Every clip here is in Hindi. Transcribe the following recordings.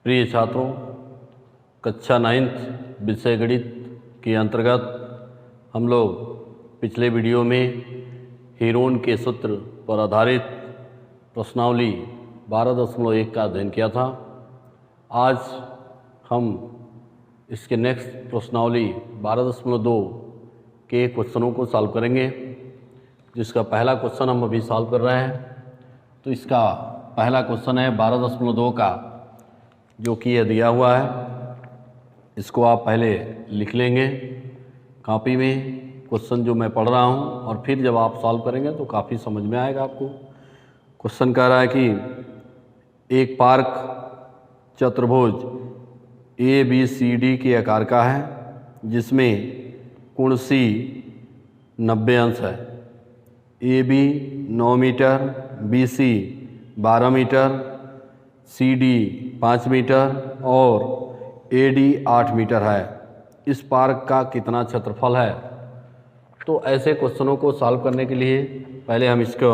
प्रिय छात्रों, कक्षा 9th विषय गणित के अंतर्गत हम लोग पिछले वीडियो में हीरोन के सूत्र पर आधारित प्रश्नावली 12.1 का अध्ययन किया था। आज हम इसके नेक्स्ट प्रश्नावली 12.2 के क्वेश्चनों को सॉल्व करेंगे, जिसका पहला क्वेश्चन हम अभी सॉल्व कर रहे हैं। तो इसका पहला क्वेश्चन है 12.2 का, जो कि यह दिया हुआ है। इसको आप पहले लिख लेंगे कॉपी में, क्वेश्चन जो मैं पढ़ रहा हूँ, और फिर जब आप सॉल्व करेंगे तो काफ़ी समझ में आएगा आपको। क्वेश्चन कह रहा है कि एक पार्क चतुर्भुज ABCD के आकार का है, जिसमें कोण C 90 अंश है। AB 9 मीटर, BC 12 मीटर, CD 5 मीटर और AD 8 मीटर है। इस पार्क का कितना क्षेत्रफल है? तो ऐसे क्वेश्चनों को सॉल्व करने के लिए पहले हम इसको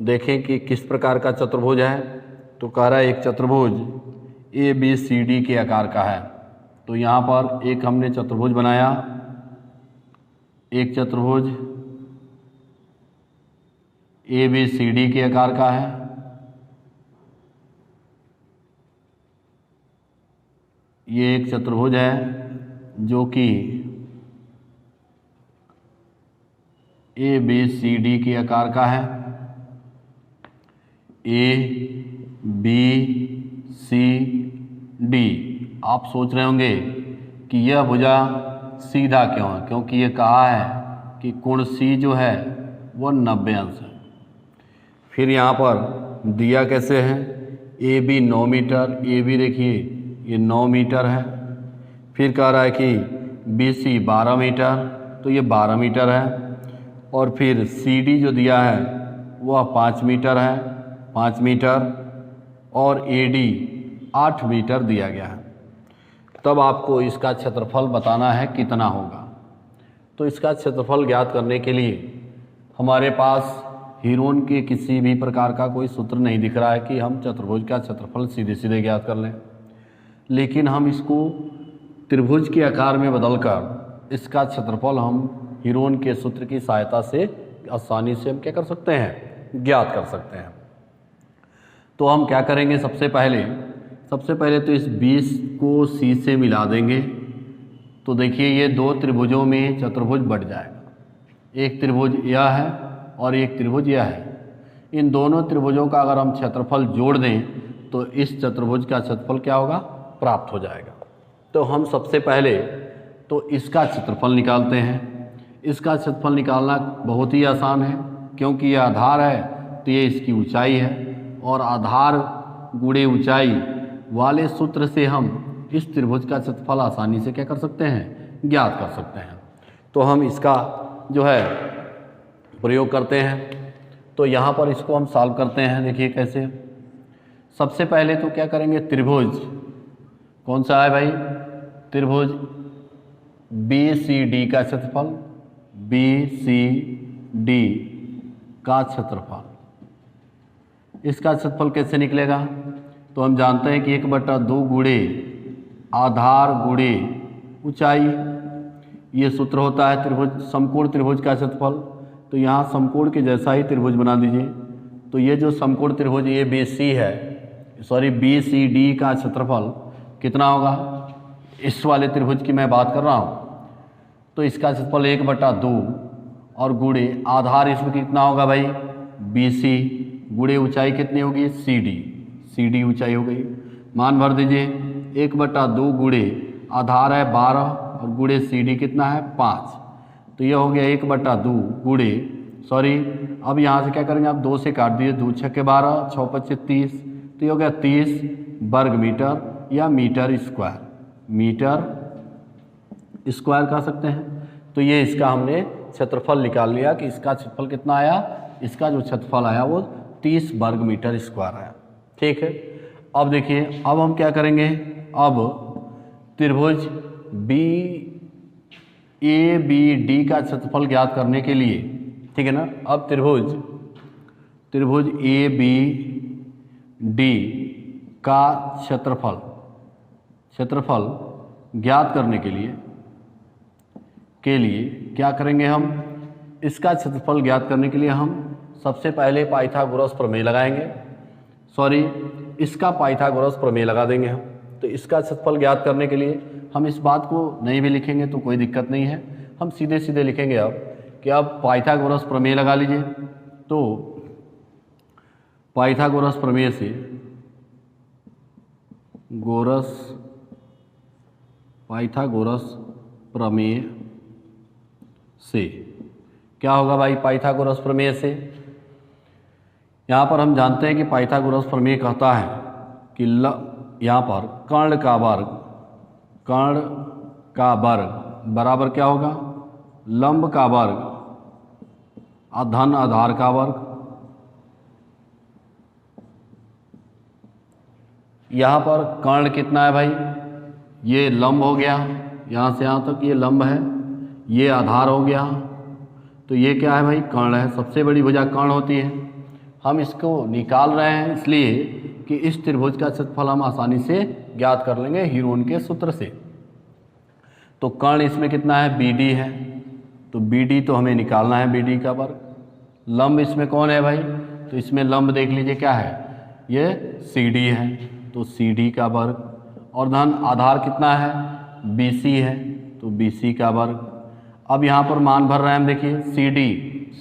देखें कि किस प्रकार का चतुर्भुज है। तो कह रहा है एक चतुर्भुज ABCD के आकार का है। तो यहाँ पर एक हमने चतुर्भुज बनाया, एक चतुर्भुज ABCD के आकार का है। ये एक चतुर्भुज है जो कि ABCD के आकार का है। ABCD। आप सोच रहे होंगे कि यह भुजा सीधा क्यों है, क्योंकि ये कहा है कि कोण C जो है वो 90 अंश है। फिर यहाँ पर दिया कैसे है, AB 9 मीटर, AB देखिए ये 9 मीटर है। फिर कह रहा है कि BC 12 मीटर, तो ये 12 मीटर है। और फिर CD जो दिया है वह 5 मीटर है, 5 मीटर, और AD 8 मीटर दिया गया है। तब आपको इसका क्षेत्रफल बताना है कितना होगा। तो इसका क्षेत्रफल ज्ञात करने के लिए हमारे पास हीरोन के किसी भी प्रकार का कोई सूत्र नहीं दिख रहा है कि हम चतुर्भुज का क्षेत्रफल सीधे सीधे ज्ञात कर लें, लेकिन हम इसको त्रिभुज के आकार में बदलकर इसका क्षेत्रफल हम हीरोन के सूत्र की सहायता से आसानी से हम क्या कर सकते हैं, ज्ञात कर सकते हैं। तो हम क्या करेंगे, सबसे पहले तो इस 20 को C से मिला देंगे। तो देखिए ये दो त्रिभुजों में चतुर्भुज बढ़ जाएगा। एक त्रिभुज यह है और एक त्रिभुज यह है। इन दोनों त्रिभुजों का अगर हम क्षेत्रफल जोड़ दें तो इस चतुर्भुज का क्षेत्रफल क्या होगा, प्राप्त हो जाएगा। तो हम सबसे पहले तो इसका क्षेत्रफल निकालते हैं। इसका क्षेत्रफल निकालना बहुत ही आसान है, क्योंकि यह आधार है तो ये इसकी ऊंचाई है, और आधार गुणे ऊंचाई वाले सूत्र से हम इस त्रिभुज का क्षेत्रफल आसानी से क्या कर सकते हैं, ज्ञात कर सकते हैं। तो हम इसका जो है प्रयोग करते हैं। तो यहाँ पर इसको हम सॉल्व करते हैं। देखिए कैसे। सबसे पहले तो क्या करेंगे, त्रिभुज कौन सा है भाई, त्रिभुज BCD का क्षेत्रफल, BCD का क्षेत्रफल, इसका क्षेत्रफल कैसे निकलेगा। तो हम जानते हैं कि 1/2 गुणे आधार गुणे ऊंचाई, ये सूत्र होता है त्रिभुज समकोण त्रिभुज का क्षेत्रफल। तो यहाँ समकोण के जैसा ही त्रिभुज बना दीजिए। तो ये जो समकोण त्रिभुज BCD का क्षेत्रफल कितना होगा, इस वाले त्रिभुज की मैं बात कर रहा हूँ। तो इसका क्षेत्रफल 1/2 और गुणे आधार इसमें कितना होगा भाई, BC, गुणे ऊंचाई कितनी होगी, CD ऊंचाई हो गई। मान भर दीजिए, 1/2 गुणे आधार है 12 और गुणे CD कितना है 5। तो यह हो गया 1/2 गुणे, अब यहाँ से क्या करेंगे आप, 2 से काट दीजिए, 2 × 12, 6 × 25 30। तो ये हो गया 30 वर्ग मीटर या मीटर स्क्वायर कह सकते हैं। तो ये इसका हमने क्षेत्रफल निकाल लिया कि इसका क्षेत्रफल कितना आया, इसका जो क्षेत्रफल आया वो 30 वर्ग मीटर स्क्वायर आया। ठीक है। अब देखिए, अब हम क्या करेंगे, अब त्रिभुज ABD का क्षेत्रफल ज्ञात करने के लिए, ठीक है ना। अब त्रिभुज ABD का क्षेत्रफल क्षेत्रफल ज्ञात करने के लिए क्या करेंगे हम? इसका क्षेत्रफल ज्ञात करने के लिए हम सबसे पहले पाइथागोरस प्रमेय लगाएंगे, इसका पाइथागोरस प्रमेय लगा देंगे हम। तो इसका क्षेत्रफल ज्ञात करने के लिए हम इस बात को नहीं भी लिखेंगे तो कोई दिक्कत नहीं है, हम सीधे सीधे लिखेंगे अब कि अब पाइथागोरस प्रमेय लगा लीजिए। तो पाइथागोरस प्रमेय से पाइथागोरस प्रमेय से क्या होगा भाई? पाइथागोरस प्रमेय से यहाँ पर हम जानते हैं कि पाइथागोरस प्रमेय कहता है कि यहाँ पर कर्ण का वर्ग बराबर क्या होगा? लंब का वर्ग धन आधार का वर्ग। यहाँ पर कर्ण कितना है भाई? ये लंब हो गया, यहाँ से यहाँ तक ये लंब है, ये आधार हो गया, तो ये क्या है भाई? कर्ण है। सबसे बड़ी भुजा कर्ण होती है। हम इसको निकाल रहे हैं इसलिए कि इस त्रिभुज का क्षेत्रफल हम आसानी से ज्ञात कर लेंगे हीरोन के सूत्र से। तो कर्ण इसमें कितना है? BD है, तो BD तो हमें निकालना है, BD का वर्ग। लंब इसमें कौन है भाई? तो इसमें लंब देख लीजिए क्या है? ये CD है, तो CD का वर्ग। और धन आधार कितना है? BC है, तो BC का वर्ग। अब यहाँ पर मान भर रहे हैं हम, देखिए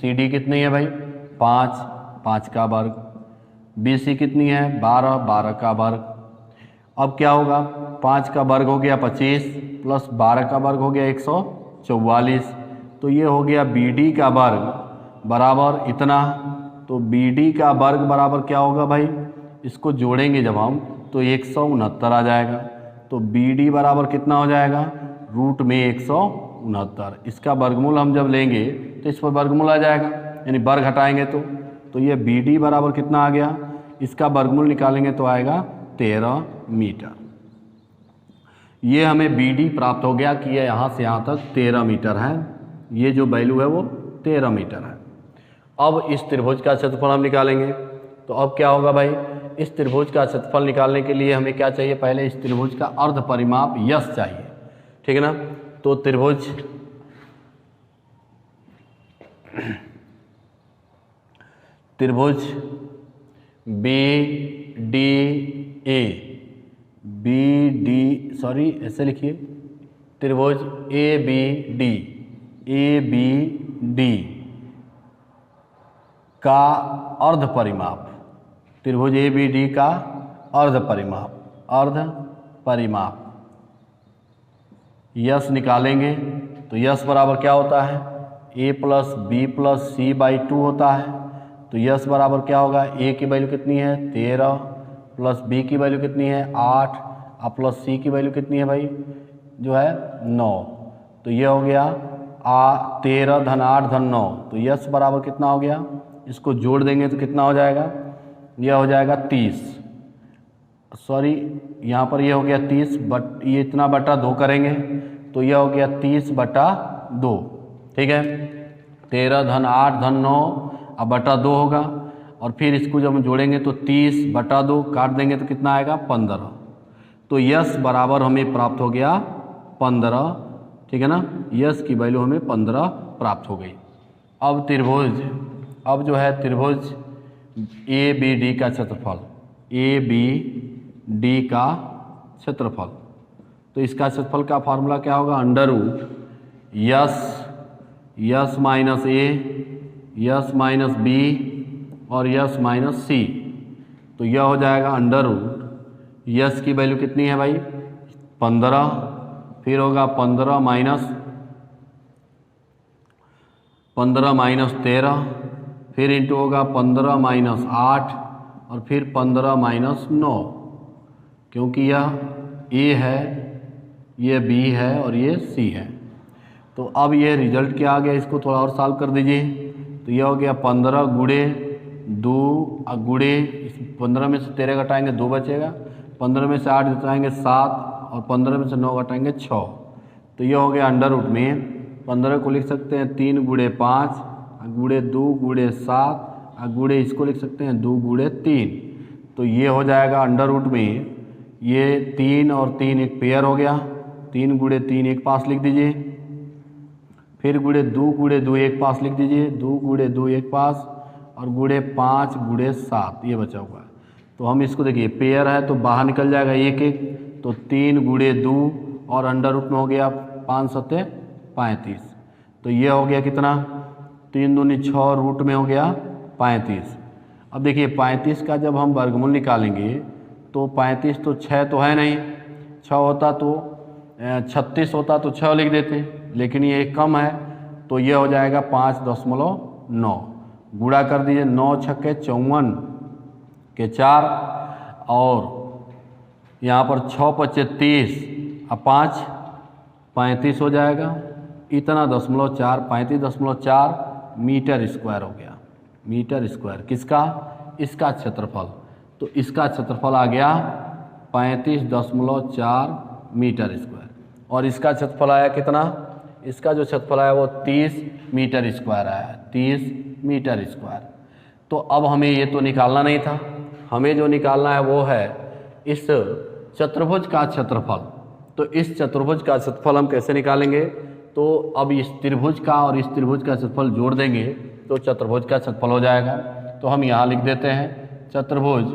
CD कितनी है भाई? 5 का वर्ग। BC कितनी है? 12 का वर्ग। अब क्या होगा? 5 का वर्ग हो गया 25 प्लस 12 का वर्ग हो गया 144, तो ये हो गया BD का वर्ग बराबर इतना। तो BD का वर्ग बराबर क्या होगा भाई? इसको जोड़ेंगे जब हम तो 169 आ जाएगा। तो BD बराबर कितना हो जाएगा? रूट में 169। इसका वर्गमूल हम जब लेंगे तो इस पर वर्गमूल आ जाएगा, यानी वर्ग हटाएंगे तो ये BD बराबर कितना आ गया? इसका वर्गमूल निकालेंगे तो आएगा 13 मीटर। ये हमें BD प्राप्त हो गया कि ये यहाँ से यहाँ तक 13 मीटर है। ये जो वैल्यू है वो 13 मीटर है। अब इस त्रिभुज का क्षेत्रफल हम निकालेंगे। तो अब क्या होगा भाई? इस त्रिभुज का क्षेत्रफल निकालने के लिए हमें क्या चाहिए? पहले इस त्रिभुज का अर्ध परिमाप यस चाहिए, ठीक है ना? तो त्रिभुज ऐसे लिखिए, त्रिभुज ABD का अर्ध परिमाप, त्रिभुज ABD का अर्ध परिमाप यस निकालेंगे। तो यस बराबर क्या होता है? A + B + C/2 होता है। तो यस बराबर क्या होगा? A की वैल्यू कितनी है? 13 प्लस B की वैल्यू कितनी है? 8 और प्लस C की वैल्यू कितनी है भाई? जो है 9। तो ये हो गया 13 धन 8 धन 9। तो यस बराबर कितना हो गया? इसको जोड़ देंगे तो कितना हो जाएगा? यह हो जाएगा 30। यहाँ पर ये हो गया 30 बट ये इतना बटा 2 करेंगे तो यह हो गया 30/2, ठीक है। 13 धन 8 धन 9 अब बटा 2 होगा, और फिर इसको जब हम जोड़ेंगे तो 30/2 काट देंगे तो कितना आएगा? 15। तो यस बराबर हमें प्राप्त हो गया 15, ठीक है ना। यस की वैल्यू हमें 15 प्राप्त हो गई। अब जो है त्रिभुज ABD का क्षेत्रफल, ABD का क्षेत्रफल, तो इसका क्षेत्रफल का फार्मूला क्या होगा? √ Yes minus A, yes minus B और यस माइनस C। तो यह हो जाएगा √ यस की वैल्यू कितनी है भाई? 15, फिर होगा 15 माइनस 13, फिर इंटू होगा 15 माइनस 8 और फिर 15 माइनस 9, क्योंकि यह A है, ये B है और ये C है। तो अब ये रिजल्ट क्या आ गया? इसको थोड़ा और सॉल्व कर दीजिए। तो यह हो गया 15 गुणे 2 गुणे 15 में से 13 घटाएंगे 2 बचेगा, 15 में से 8 घटाएंगे 7 और 15 में से 9 घटाएंगे 6। तो यह हो गया √ में 15 को लिख सकते हैं 3 गुणे 5 गुणे 2 गुणे 7 गुणे इसको लिख सकते हैं 2 गुणे 3। तो ये हो जाएगा √ में ये 3 और 3 एक पेयर हो गया, 3 गुणे 3 एक पास लिख दीजिए, फिर गुणे 2 एक पास लिख दीजिए, 2 गुणे 2 एक पास, और गुणे 5 गुणे 7 ये बचा हुआ है। तो हम इसको देखिए पेयर है तो बाहर निकल जाएगा एक एक, तो 3 गुणे 2 और अंडर रूट में हो गया 5 सत्ते 35, तो ये हो गया कितना 3 दूनी 6 रूट में हो गया 35। अब देखिए 35 का जब हम वर्गमूल निकालेंगे तो 35 तो 6 तो है नहीं, 6 होता तो 36 होता तो 6 लिख देते, लेकिन ये कम है तो ये हो जाएगा 5.9। गुणा कर दीजिए, 9 छक्के 54 के 4, और यहाँ पर 6 पच्चे 30 और 5 35 हो जाएगा, इतना 0.4 35.4 मीटर स्क्वायर हो गया। मीटर स्क्वायर किसका, इसका क्षेत्रफल, तो इसका क्षेत्रफल आ गया 35.4 मीटर स्क्वायर, और इसका क्षेत्रफल आया कितना, इसका जो क्षेत्रफल आया वो 30 मीटर स्क्वायर आया, 30 मीटर स्क्वायर। तो अब हमें ये तो निकालना नहीं था, हमें जो निकालना है वो है इस चतुर्भुज का क्षेत्रफल। तो इस चतुर्भुज का क्षेत्रफल हम कैसे निकालेंगे, तो अब इस त्रिभुज का और इस त्रिभुज का क्षेत्रफल जोड़ देंगे तो चतुर्भुज का क्षेत्रफल हो जाएगा। तो हम यहाँ लिख देते हैं चतुर्भुज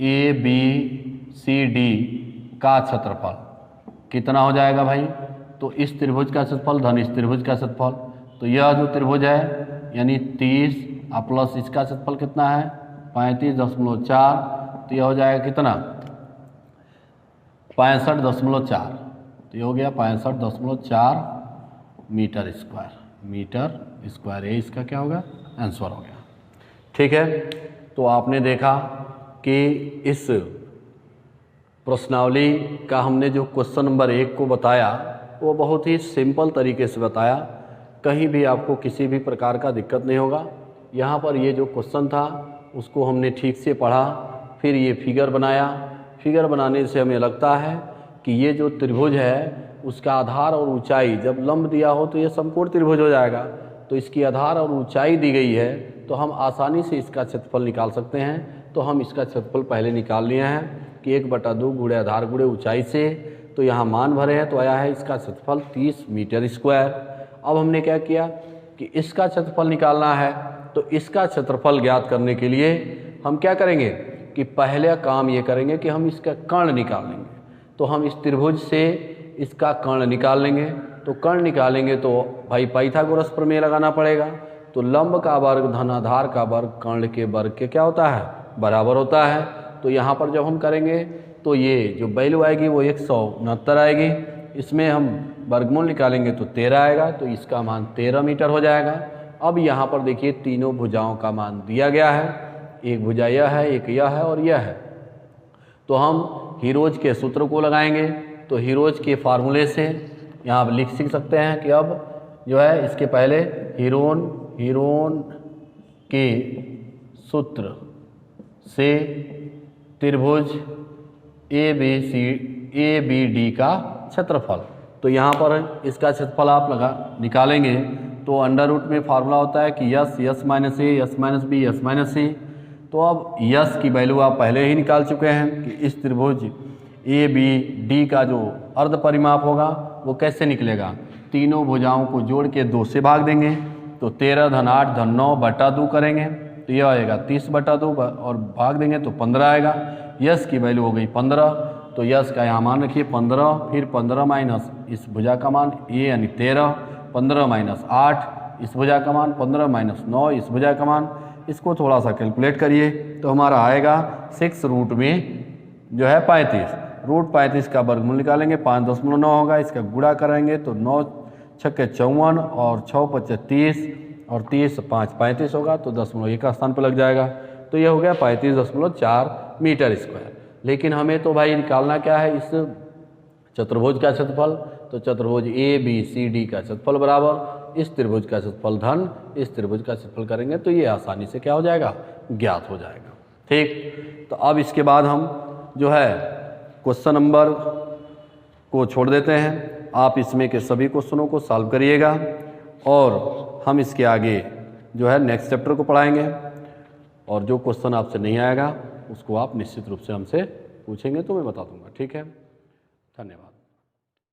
ABCD का क्षेत्रफल कितना हो जाएगा भाई, तो इस त्रिभुज का क्षेत्रफल धन इस त्रिभुज का क्षेत्रफल, तो यह जो त्रिभुज है यानी 30 प्लस इसका क्षेत्रफल कितना है 35.4, तो यह हो जाएगा कितना 65.4, तो ये हो गया 65.4 मीटर स्क्वायर। मीटर स्क्वायर ये इसका क्या होगा आंसर हो गया। ठीक है, तो आपने देखा कि इस प्रश्नावली का हमने जो क्वेश्चन नंबर 1 को बताया वो बहुत ही सिंपल तरीके से बताया, कहीं भी आपको किसी भी प्रकार का दिक्कत नहीं होगा। यहाँ पर ये जो क्वेश्चन था उसको हमने ठीक से पढ़ा, फिर ये फिगर बनाया, फिगर बनाने से हमें लगता है कि ये जो त्रिभुज है उसका आधार और ऊंचाई जब लंब दिया हो तो ये समकोण त्रिभुज हो जाएगा, तो इसकी आधार और ऊंचाई दी गई है तो हम आसानी से इसका क्षेत्रफल निकाल सकते हैं। तो हम इसका क्षेत्रफल पहले निकाल लिए हैं कि 1/2 गुणे आधार गुणे ऊंचाई से, तो यहाँ मान भरे हैं तो आया है इसका क्षेत्रफल 30 मीटर स्क्वायर। अब हमने क्या किया कि इसका क्षेत्रफल निकालना है, तो इसका क्षेत्रफल ज्ञात करने के लिए हम क्या करेंगे कि पहले काम ये करेंगे कि हम इसका कर्ण निकाल लेंगे। तो हम इस त्रिभुज से इसका कर्ण निकाल लेंगे, तो कर्ण निकालेंगे तो भाई पाइथागोरस प्रमेय लगाना पड़ेगा। तो लंब का वर्ग धन आधार का वर्ग कर्ण के वर्ग के क्या होता है बराबर होता है। तो यहाँ पर जब हम करेंगे तो ये जो वैल्यू आएगी वो 169 आएगी, इसमें हम वर्गमूल निकालेंगे तो 13 आएगा, तो इसका मान 13 मीटर हो जाएगा। अब यहाँ पर देखिए तीनों भुजाओं का मान दिया गया है, एक भुजा यह है, एक यह है और यह है। तो हम हीरोज के सूत्र को लगाएंगे, तो हीरोज के फार्मूले से यहाँ आप सीख सकते हैं कि अब जो है इसके पहले हीरोन के सूत्र से त्रिभुज ABD का क्षेत्रफल, तो यहाँ पर इसका क्षेत्रफल आप निकालेंगे तो अंडर रूट में फार्मूला होता है कि S minus A S minus B S minus C. तो अब यस की वैल्यू आप पहले ही निकाल चुके हैं कि इस त्रिभुज ABD का जो अर्ध परिमाप होगा वो कैसे निकलेगा, तीनों भुजाओं को जोड़ के 2 से भाग देंगे, तो 13 धन 8 धन 9 बटा 2 करेंगे तो यह आएगा 30/2 और भाग देंगे तो 15 आएगा। यस की वैल्यू हो गई 15, तो यस का यहाँ मान रखिए 15, फिर 15 माइनस इस भुजा का मान ये यानी 13, 15 माइनस 8 इस भुजा का मान, 15 माइनस 9 इस भुजा का मान, इसको थोड़ा सा कैलकुलेट करिए तो हमारा आएगा 6 रूट में जो है 35, रूट 35 का वर्गमूल निकालेंगे 5.9 होगा, इसका गुणा करेंगे तो 9 छक्के 54 और 6 पच्चे 30 और 30 5 35 होगा, तो 0.1 का स्थान पर लग जाएगा, तो यह हो गया 35.4 मीटर स्क्वायर। लेकिन हमें तो भाई निकालना क्या है इस चतुर्भुज का क्षेत्रफल, तो चतुर्भुज ABCD का क्षेत्रफल बराबर इस त्रिभुज का क्षेत्रफल धन इस त्रिभुज का क्षेत्रफल करेंगे तो ये आसानी से क्या हो जाएगा ज्ञात हो जाएगा। ठीक, तो अब इसके बाद हम जो है क्वेश्चन नंबर को छोड़ देते हैं, आप इसमें के सभी क्वेश्चनों को सॉल्व करिएगा और हम इसके आगे जो है नेक्स्ट चैप्टर को पढ़ाएंगे, और जो क्वेश्चन आपसे नहीं आएगा उसको आप निश्चित रूप से हमसे पूछेंगे तो मैं बता दूंगा। ठीक है, धन्यवाद।